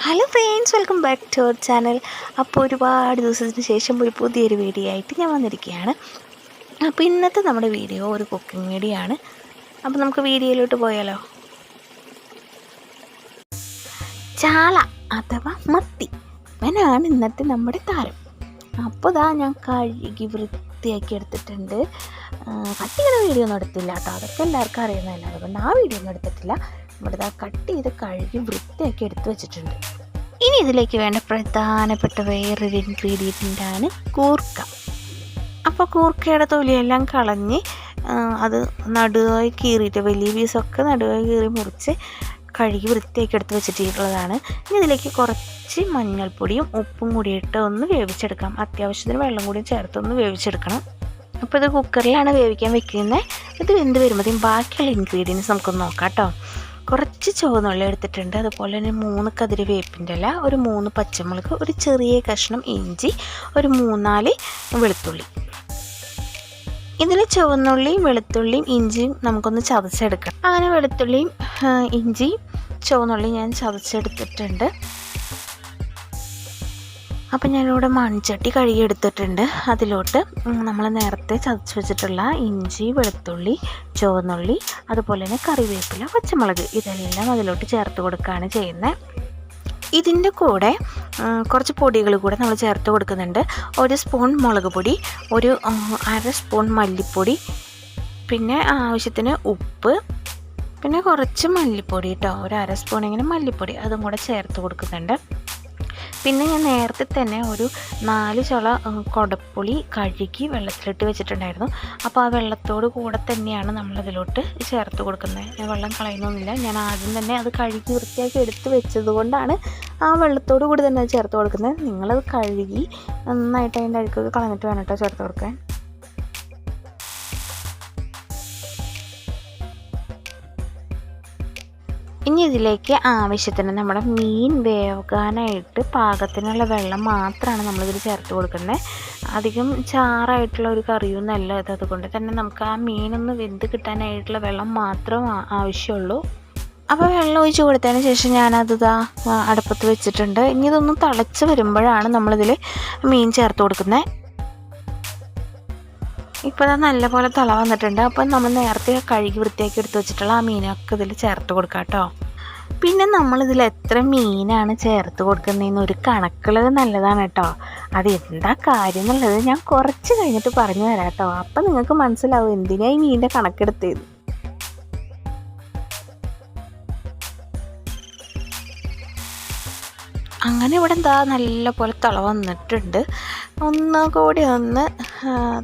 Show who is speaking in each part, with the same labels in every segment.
Speaker 1: Hello friends, welcome back to our channel. അപ്പോൾ ഒരുപാട് ദിവസത്തിന് ശേഷം ഒരു പുതിയൊരു വീഡിയോ ആയിട്ട് ഞാൻ വന്നിരിക്കുകയാണ്. അപ്പോൾ ഇന്നത്തെ നമ്മുടെ വീഡിയോ ഒരു കുക്കിംഗ് വീഡിയോ ആണ്. അപ്പോൾ നമുക്ക് വീഡിയോയിലോട്ട് പോയാലോ. ചാള അഥവാ മത്തി അവനാണ് ഇന്നത്തെ നമ്മുടെ താരം. അപ്പോൾ ഞാൻ കഴുകി വൃത്തിയാക്കി എടുത്തിട്ടുണ്ട്. കട്ടിയുടെ വീഡിയോ ഒന്നും എടുത്തില്ല കേട്ടോ, അതൊക്കെ എല്ലാവർക്കും അറിയുന്നതല്ല, അതുകൊണ്ട് ആ വീഡിയോ ഒന്നും എടുത്തിട്ടില്ല. നമ്മുടെ കട്ട് ചെയ്ത് കഴുകി വൃത്തിയാക്കി എടുത്ത് വെച്ചിട്ടുണ്ട്. ഇനി ഇതിലേക്ക് വേണ്ട പ്രധാനപ്പെട്ട വേറൊരു ഇൻഗ്രീഡിയൻ്റാണ് കൂർക്ക. അപ്പോൾ കൂർക്കയുടെ തൊലിയെല്ലാം കളഞ്ഞ് അത് നടുവായി കീറിയിട്ട് വലിയ പീസൊക്കെ നടുവായി കീറി മുറിച്ച് കഴുകി വൃത്തിയാക്കി എടുത്ത് വെച്ചിട്ടുള്ളതാണ്. ഇനി ഇതിലേക്ക് കുറച്ച് മഞ്ഞൾപ്പൊടിയും ഉപ്പും കൂടിയിട്ട് ഒന്ന് വേവിച്ചെടുക്കാം. അത്യാവശ്യത്തിന് വെള്ളം കൂടി ചേർത്തൊന്ന് വേവിച്ചെടുക്കണം. അപ്പോൾ ഇത് കുക്കറിലാണ് വേവിക്കാൻ വെക്കുന്നത്. ഇത് വെന്ത് വരുമ്പോഴത്തേക്കും ബാക്കിയുള്ള ഇൻഗ്രീഡിയൻസ് നമുക്കൊന്ന് നോക്കാം കേട്ടോ. കുറച്ച് ചുവന്നുള്ളി എടുത്തിട്ടുണ്ട്, അതുപോലെ തന്നെ 3 കതിര് വേപ്പിൻ്റെ ഇല, ഒരു 3 പച്ചമുളക്, ഒരു ചെറിയ കഷ്ണം ഇഞ്ചി, ഒരു 3-4 വെളുത്തുള്ളി. ഇതിൽ ചുവന്നുള്ളിയും വെളുത്തുള്ളിയും ഇഞ്ചിയും നമുക്കൊന്ന് ചതച്ചെടുക്കണം. അങ്ങനെ വെളുത്തുള്ളിയും ഇഞ്ചിയും ചുവന്നുള്ളിയും ഞാൻ ചതച്ചെടുത്തിട്ടുണ്ട്. അപ്പം ഞാനിവിടെ മൺചട്ടി കഴുകി എടുത്തിട്ടുണ്ട്. അതിലോട്ട് നമ്മൾ നേരത്തെ ചതച്ച് വെച്ചിട്ടുള്ള ഇഞ്ചി, വെളുത്തുള്ളി, ചുവന്നുള്ളി, അതുപോലെ തന്നെ കറിവേപ്പില, പച്ചമുളക് ഇതെല്ലാം അതിലോട്ട് ചേർത്ത് കൊടുക്കുകയാണ് ചെയ്യുന്നത്. ഇതിൻ്റെ കൂടെ കുറച്ച് പൊടികൾ കൂടെ നമ്മൾ ചേർത്ത് കൊടുക്കുന്നുണ്ട്. 1 സ്പൂൺ മുളക് പൊടി, ഒരു 1/2 സ്പൂൺ മല്ലിപ്പൊടി, പിന്നെ ആവശ്യത്തിന് ഉപ്പ്, പിന്നെ കുറച്ച് മല്ലിപ്പൊടി കേട്ടോ, ഒരു 1/2 സ്പൂൺ ഇങ്ങനെ മല്ലിപ്പൊടി അതും കൂടെ ചേർത്ത് കൊടുക്കുന്നുണ്ട്. പിന്നെ ഞാൻ നേരത്തെ തന്നെ ഒരു 4 ചുള കുടപ്പുളി കഴുകി വെള്ളത്തിലിട്ട് വെച്ചിട്ടുണ്ടായിരുന്നു. അപ്പോൾ ആ വെള്ളത്തോട് കൂടെ തന്നെയാണ് നമ്മളതിലോട്ട് ചേർത്ത് കൊടുക്കുന്നത്. ഞാൻ വെള്ളം കളയുന്നൊന്നുമില്ല, ഞാൻ ആദ്യം തന്നെ അത് കഴുകി വൃത്തിയാക്കി എടുത്ത് വെച്ചത് കൊണ്ടാണ് ആ വെള്ളത്തോട് കൂടി തന്നെ ചേർത്ത് കൊടുക്കുന്നത്. നിങ്ങളത് കഴുകി നന്നായിട്ട് അതിൻ്റെ അഴുക്കൊക്കെ കളഞ്ഞിട്ട് വേണം കേട്ടോ ചേർത്ത് കൊടുക്കാൻ. ഇനി ഇതിലേക്ക് ആവശ്യത്തിന് നമ്മുടെ മീൻ വേകാനായിട്ട് പാകത്തിനുള്ള വെള്ളം മാത്രമാണ് നമ്മളിതിൽ ചേർത്ത് കൊടുക്കുന്നത്. അധികം ചാറായിട്ടുള്ള ഒരു കറിയൊന്നുമല്ല ഇത്, അതുകൊണ്ട് തന്നെ നമുക്ക് ആ മീനൊന്ന് വെന്ത് കിട്ടാനായിട്ടുള്ള വെള്ളം മാത്രം ആവശ്യമുള്ളൂ. അപ്പോൾ വെള്ളം ഒഴിച്ച് കൊടുത്തതിന് ശേഷം ഞാനത് അടുപ്പത്ത് വെച്ചിട്ടുണ്ട്. ഇനി ഇതൊന്ന് തിളച്ച് വരുമ്പോഴാണ് നമ്മളിതിൽ മീൻ ചേർത്ത് കൊടുക്കുന്നത്. ഇപ്പോൾ നല്ലപോലെ തള വന്നിട്ടുണ്ട്. അപ്പം നമ്മൾ നേരത്തെ കഴുകി വൃത്തിയാക്കി എടുത്ത് വെച്ചിട്ടുള്ള ആ മീനൊക്കെ ഇതിൽ ചേർത്ത് കൊടുക്കാം കേട്ടോ. പിന്നെ നമ്മളിതിൽ എത്ര മീനാണ് ചേർത്ത് കൊടുക്കുന്നതെന്ന് ഒരു കണക്കുള്ളത് നല്ലതാണ് കേട്ടോ. അത് എന്താ കാര്യം എന്നുള്ളത് ഞാൻ കുറച്ച് കഴിഞ്ഞിട്ട് പറഞ്ഞു തരാം കേട്ടോ. അപ്പം നിങ്ങൾക്ക് മനസ്സിലാവും എന്തിനാ ഈ മീനിൻ്റെ കണക്കെടുത്തത്. അങ്ങനെ ഇവിടെ നല്ല പോലെ തള വന്നിട്ടുണ്ട്. കൂടി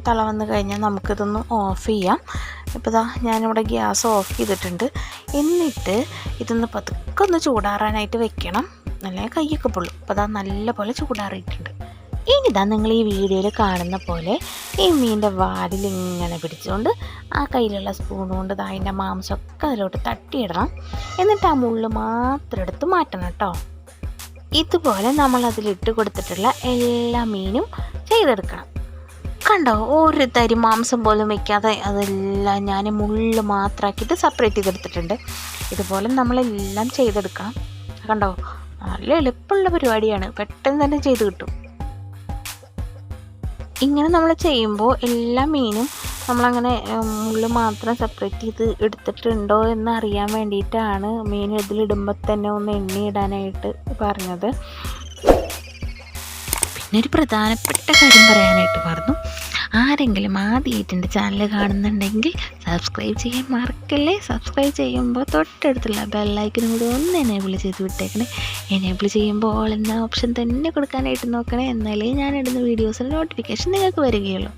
Speaker 1: തള വന്ന് കഴിഞ്ഞാൽ നമുക്കിതൊന്ന് ഓഫ് ചെയ്യാം. ഇപ്പോൾ ഞാനിവിടെ ഗ്യാസ് ഓഫ് ചെയ്തിട്ടുണ്ട്. എന്നിട്ട് ഇതൊന്ന് പതുക്കെ ഒന്ന് ചൂടാറാനായിട്ട് വെക്കണം, നല്ല കൈയൊക്കെ പൊള്ളും. അപ്പോൾ നല്ല പോലെ ചൂടാറിയിട്ടുണ്ട്. ഇനി നിങ്ങൾ ഈ വീഡിയോയിൽ കാണുന്ന പോലെ ഈ മീനിൻ്റെ വാലിൽ ഇങ്ങനെ പിടിച്ചുകൊണ്ട് ആ കയ്യിലുള്ള സ്പൂൺ കൊണ്ട് അതിൻ്റെ മാംസമൊക്കെ അതിലോട്ട് തട്ടിയിടണം. എന്നിട്ട് ആ മുള്ള് മാത്രം എടുത്ത് മാറ്റണം കേട്ടോ. ഇതുപോലെ നമ്മൾ അതിലിട്ട് കൊടുത്തിട്ടുള്ള എല്ലാ മീനും ചെയ്തെടുക്കണം. കണ്ടോ, ഒരു തരി മാംസം പോലും വയ്ക്കാതെ അതെല്ലാം ഞാൻ മുള്ള് മാത്രമാക്കിയിട്ട് സെപ്പറേറ്റ് ചെയ്തെടുത്തിട്ടുണ്ട്. ഇതുപോലെ നമ്മളെല്ലാം ചെയ്തെടുക്കണം. കണ്ടോ, നല്ല എളുപ്പമുള്ള പരിപാടിയാണ്, പെട്ടെന്ന് തന്നെ ചെയ്ത് കിട്ടും. ഇങ്ങനെ നമ്മൾ ചെയ്യുമ്പോൾ എല്ലാ മീനും നമ്മളങ്ങനെ മുള്ള് മാത്രം സെപ്പറേറ്റ് ചെയ്ത് എടുത്തിട്ടുണ്ടോ എന്ന് അറിയാൻ വേണ്ടിയിട്ടാണ് മീൻ ഇതിലിടുമ്പോൾ തന്നെ ഒന്ന് എണ്ണിയിടാനായിട്ട് പറഞ്ഞത്. പിന്നെ ഒരു പ്രധാനപ്പെട്ട കാര്യം പറയാനായിട്ട് പറഞ്ഞു. ആരെങ്കിലും ആദ്യമായിട്ട് എൻ്റെ ചാനൽ കാണുന്നുണ്ടെങ്കിൽ സബ്സ്ക്രൈബ് ചെയ്യാൻ മറക്കല്ലേ. സബ്സ്ക്രൈബ് ചെയ്യുമ്പോൾ തൊട്ടടുത്തുള്ള ബെല്ലൈക്കനും കൂടി ഒന്ന് എനേബിൾ ചെയ്ത് വിട്ടേക്കണേ. എനേബിൾ ചെയ്യുമ്പോൾ ഓൾ എന്ന ഓപ്ഷൻ തന്നെ കൊടുക്കാനായിട്ട് നോക്കണേ, എന്നാലേ ഞാനിടുന്ന വീഡിയോസിന് നോട്ടിഫിക്കേഷൻ നിങ്ങൾക്ക് വരികയുള്ളൂ.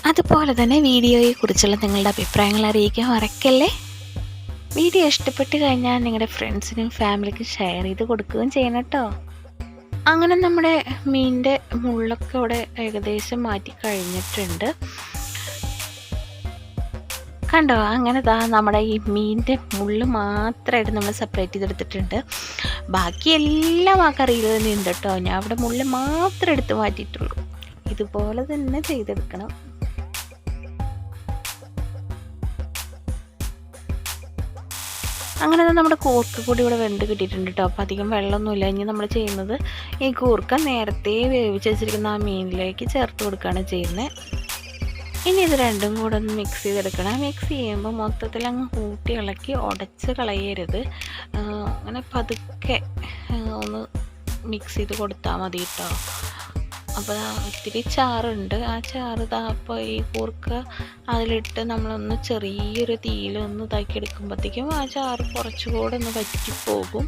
Speaker 1: അതുപോലെ തന്നെ വീഡിയോയെക്കുറിച്ചുള്ള നിങ്ങളുടെ അഭിപ്രായങ്ങൾ അറിയിക്കാൻ മറക്കല്ലേ. വീഡിയോ ഇഷ്ടപ്പെട്ട് കഴിഞ്ഞാൽ നിങ്ങളുടെ ഫ്രണ്ട്സിനും ഫാമിലിക്കും ഷെയർ ചെയ്ത് കൊടുക്കുകയും ചെയ്യണം കേട്ടോ. അങ്ങനെ നമ്മുടെ മീനിൻ്റെ മുള്ളൊക്കെ ഇവിടെ ഏകദേശം മാറ്റി കഴിഞ്ഞിട്ടുണ്ട്. കണ്ടോ, അങ്ങനെ നമ്മുടെ ഈ മീനിൻ്റെ മുള്ള് മാത്രമായിട്ട് നമ്മൾ സെപ്പറേറ്റ് ചെയ്തെടുത്തിട്ടുണ്ട്. ബാക്കി എല്ലാം ആ കറിയിൽ തന്നെ ഉണ്ട് കേട്ടോ. ഞാൻ ഇവിടെ മുള്ള് മാത്രം എടുത്ത് മാറ്റിയിട്ടുള്ളൂ. ഇതുപോലെ തന്നെ ചെയ്തെടുക്കണം. അങ്ങനെ നമ്മുടെ കൂർക്ക കൂടി ഇവിടെ വെന്ത് കിട്ടിയിട്ടുണ്ട് കേട്ടോ. അപ്പോൾ അധികം വെള്ളമൊന്നുമില്ല. ഇനി നമ്മൾ ചെയ്യുന്നത് ഈ കൂർക്ക നേരത്തെ വേവിച്ച് വെച്ചിരിക്കുന്ന ആ മീനിലേക്ക് ചേർത്ത് കൊടുക്കുകയാണ് ചെയ്യുന്നത്. ഇനി ഇത് രണ്ടും കൂടെ ഒന്ന് മിക്സ് ചെയ്തെടുക്കണം. മിക്സ് ചെയ്യുമ്പോൾ മൊത്തത്തിൽ അങ്ങ് കൂട്ടി ഇളക്കി ഉടച്ച് കളയരുത്. അങ്ങനെ പതുക്കെ ഒന്ന് മിക്സ് ചെയ്ത് കൊടുത്താൽ മതി കേട്ടോ. അപ്പോൾ ഇത്തിരി ചാറുണ്ട്. ആ ചാറ് അപ്പോൾ ഈ കൂർക്ക അതിലിട്ട് നമ്മളൊന്ന് ചെറിയൊരു തീയിലൊന്ന് ഇതാക്കി എടുക്കുമ്പോഴത്തേക്കും ആ ചാറ് കുറച്ചുകൂടെ ഒന്ന് വറ്റിപ്പോകും.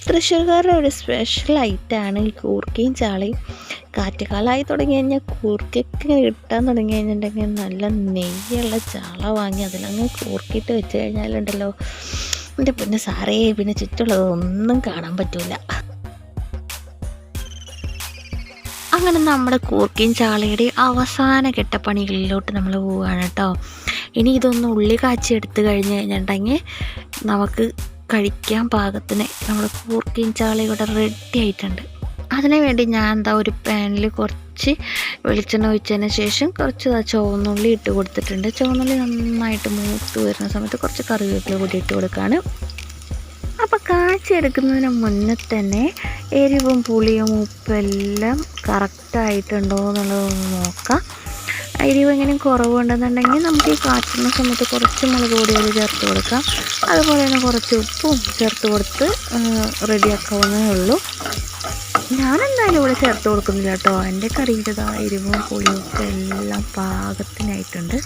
Speaker 1: തൃശ്ശൂർക്കാരുടെ ഒരു സ്പെഷ്യൽ ഐറ്റമാണ് ഈ കൂർക്കയും ചാളയും. കാറ്റുകാലമായി തുടങ്ങി കഴിഞ്ഞാൽ കൂർക്കൊക്കെ കിട്ടാൻ തുടങ്ങി കഴിഞ്ഞിട്ടുണ്ടെങ്കിൽ നല്ല നെയ്യുള്ള ചാള വാങ്ങി അതിലങ്ങ് കൂർക്കിയിട്ട് വെച്ച് കഴിഞ്ഞാലുണ്ടല്ലോ, എൻ്റെ പിന്നെ സാറേ പിന്നെ ചുറ്റുള്ളതൊന്നും കാണാൻ പറ്റില്ല. അങ്ങനെ നമ്മുടെ കൂർക്കയും ചാളയുടെയും അവസാന കെട്ടപ്പണികളിലോട്ട് നമ്മൾ പോവുകയാണ് കേട്ടോ. ഇനി ഇതൊന്ന് ഉള്ളി കാച്ചി എടുത്ത് കഴിഞ്ഞ് കഴിഞ്ഞിട്ടുണ്ടെങ്കിൽ നമുക്ക് കഴിക്കാൻ പാകത്തിന് നമ്മുടെ കൂർക്കയും ചാളയും ഇവിടെ റെഡി ആയിട്ടുണ്ട്. അതിനു വേണ്ടി ഞാൻ ഒരു പാനിൽ കുറച്ച് വെളിച്ചെണ്ണ ഒഴിച്ചതിന് ശേഷം കുറച്ച് ചുവന്നുള്ളി ഇട്ട് കൊടുത്തിട്ടുണ്ട്. ചുവന്നുള്ളി നന്നായിട്ട് മൂത്ത് വരുന്ന സമയത്ത് കുറച്ച് കറിവേപ്പില കൂടി ഇട്ട് കൊടുക്കുകയാണ്. അപ്പോൾ കാച്ചെടുക്കുന്നതിന് മുന്നേ തന്നെ എരിവും പുളിയും ഉപ്പെല്ലാം കറക്റ്റായിട്ടുണ്ടോ എന്നുള്ളതൊന്ന് നോക്കാം. എരിവ് എങ്ങനെയും കുറവുണ്ടെന്നുണ്ടെങ്കിൽ നമുക്ക് ഈ കാച്ചുന്ന സമയത്ത് കുറച്ച് മുളക് പൊടികൾ ചേർത്ത് കൊടുക്കാം. അതുപോലെ തന്നെ കുറച്ച് ഉപ്പും ചേർത്ത് കൊടുത്ത് റെഡിയാക്കാവുന്നേ ഉള്ളൂ. ഞാനെന്തായാലും ഇവിടെ ചേർത്ത് കൊടുക്കുന്നില്ല കേട്ടോ. എൻ്റെ കറിയുടെ എരിവും പുളിയും ഉപ്പും എല്ലാം പാകത്തിനായിട്ടുണ്ട്.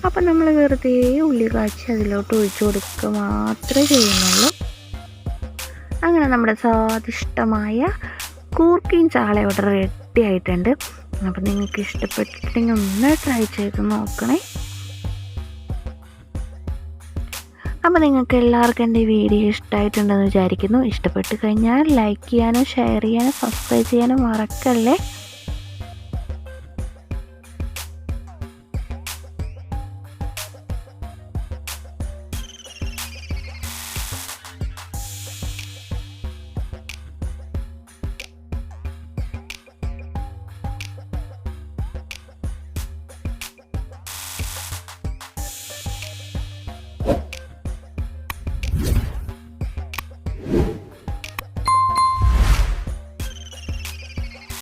Speaker 1: അപ്പം നമ്മൾ വെറുതെ ഉള്ളി കാച്ചി അതിലോട്ട് ഒഴിച്ചു കൊടുക്കുക മാത്രമേ ചെയ്യുന്നുള്ളൂ. അങ്ങനെ നമ്മുടെ സ്വാദിഷ്ടമായ കൂർക്കയും ചാള ഇവിടെ റെഡി ആയിട്ടുണ്ട്. അപ്പം നിങ്ങൾക്ക് ഇഷ്ടപ്പെട്ടിട്ടുണ്ടെങ്കിൽ ഒന്ന് ട്രൈ ചെയ്ത് നോക്കണേ. അപ്പോൾ നിങ്ങൾക്ക് എല്ലാവർക്കും എൻ്റെ വീഡിയോ ഇഷ്ടമായിട്ടുണ്ടെന്ന് വിചാരിക്കുന്നു. ഇഷ്ടപ്പെട്ട് കഴിഞ്ഞാൽ ലൈക്ക് ചെയ്യാനും ഷെയർ ചെയ്യാനും സബ്സ്ക്രൈബ് ചെയ്യാനും മറക്കല്ലേ.